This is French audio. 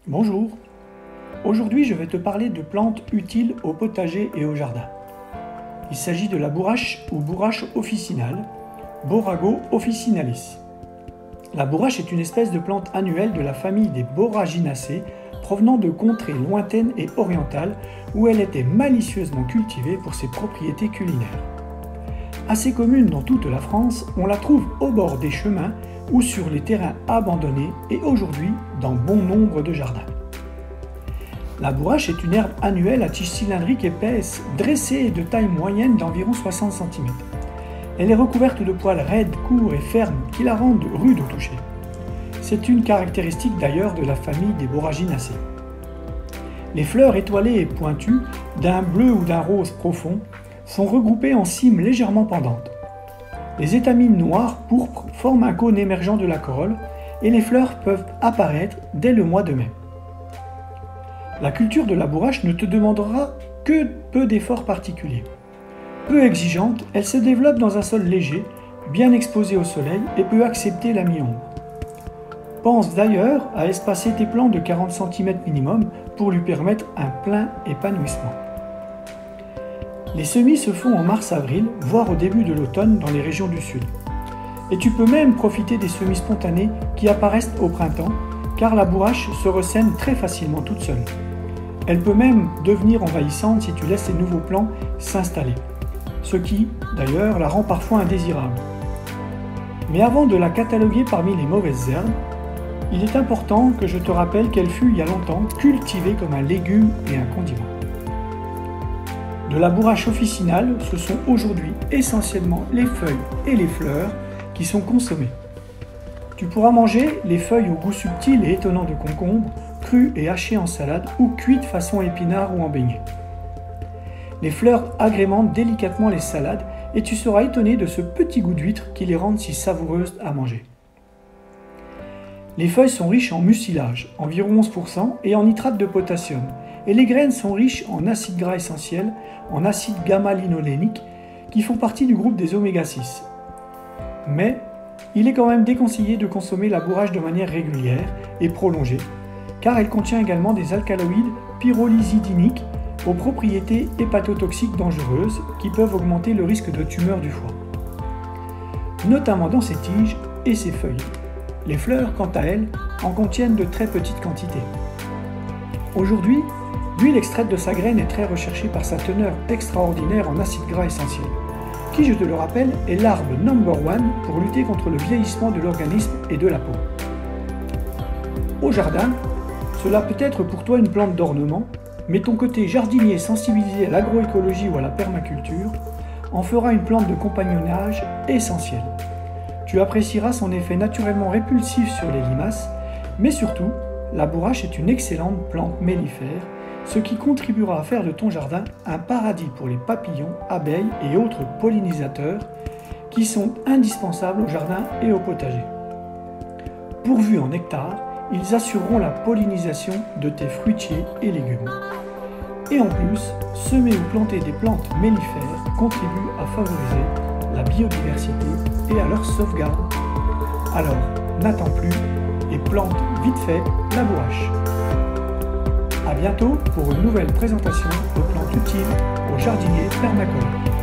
Bonjour, aujourd'hui je vais te parler de plantes utiles au potager et au jardin. Il s'agit de la bourrache ou bourrache officinale, Borrago officinalis. La bourrache est une espèce de plante annuelle de la famille des Borraginacées provenant de contrées lointaines et orientales où elle était malicieusement cultivée pour ses propriétés culinaires. Assez commune dans toute la France, on la trouve au bord des chemins ou sur les terrains abandonnés et aujourd'hui dans bon nombre de jardins. La bourrache est une herbe annuelle à tige cylindrique épaisse, dressée et de taille moyenne d'environ 60 cm. Elle est recouverte de poils raides, courts et fermes qui la rendent rude au toucher. C'est une caractéristique d'ailleurs de la famille des Borraginacées. Les fleurs étoilées et pointues, d'un bleu ou d'un rose profond, sont regroupées en cimes légèrement pendantes. Les étamines noires pourpres forment un cône émergent de la corolle et les fleurs peuvent apparaître dès le mois de mai. La culture de la bourrache ne te demandera que peu d'efforts particuliers. Peu exigeante, elle se développe dans un sol léger, bien exposé au soleil et peut accepter la mi-ombre. Pense d'ailleurs à espacer tes plants de 40 cm minimum pour lui permettre un plein épanouissement. Les semis se font en mars-avril, voire au début de l'automne dans les régions du sud. Et tu peux même profiter des semis spontanés qui apparaissent au printemps, car la bourrache se ressème très facilement toute seule. Elle peut même devenir envahissante si tu laisses les nouveaux plants s'installer, ce qui, d'ailleurs, la rend parfois indésirable. Mais avant de la cataloguer parmi les mauvaises herbes, il est important que je te rappelle qu'elle fut il y a longtemps cultivée comme un légume et un condiment. De la bourrache officinale, ce sont aujourd'hui essentiellement les feuilles et les fleurs qui sont consommées. Tu pourras manger les feuilles au goût subtil et étonnant de concombre, crues et hachées en salade ou cuites façon épinard ou en beignet. Les fleurs agrémentent délicatement les salades et tu seras étonné de ce petit goût d'huître qui les rend si savoureuses à manger. Les feuilles sont riches en mucilage, environ 11%, et en nitrate de potassium, et les graines sont riches en acides gras essentiels, en acide gamma-linolénique, qui font partie du groupe des oméga 6. Mais il est quand même déconseillé de consommer la bourrache de manière régulière et prolongée, car elle contient également des alcaloïdes pyrrolizidiniques aux propriétés hépatotoxiques dangereuses qui peuvent augmenter le risque de tumeur du foie, notamment dans ses tiges et ses feuilles. Les fleurs, quant à elles, en contiennent de très petites quantités. Aujourd'hui, l'huile extraite de sa graine est très recherchée par sa teneur extraordinaire en acides gras essentiels, qui, je te le rappelle, est l'arbre #1 pour lutter contre le vieillissement de l'organisme et de la peau. Au jardin, cela peut être pour toi une plante d'ornement, mais ton côté jardinier sensibilisé à l'agroécologie ou à la permaculture en fera une plante de compagnonnage essentielle. Tu apprécieras son effet naturellement répulsif sur les limaces, mais surtout, la bourrache est une excellente plante mellifère, ce qui contribuera à faire de ton jardin un paradis pour les papillons, abeilles et autres pollinisateurs qui sont indispensables au jardin et au potager. Pourvus en nectar, ils assureront la pollinisation de tes fruitiers et légumes. Et en plus, semer ou planter des plantes mellifères contribue à favoriser la biodiversité et à leur sauvegarde. Alors, n'attends plus et plante vite fait la bourrache. A bientôt pour une nouvelle présentation de plantes utiles aux jardiniers permacoles.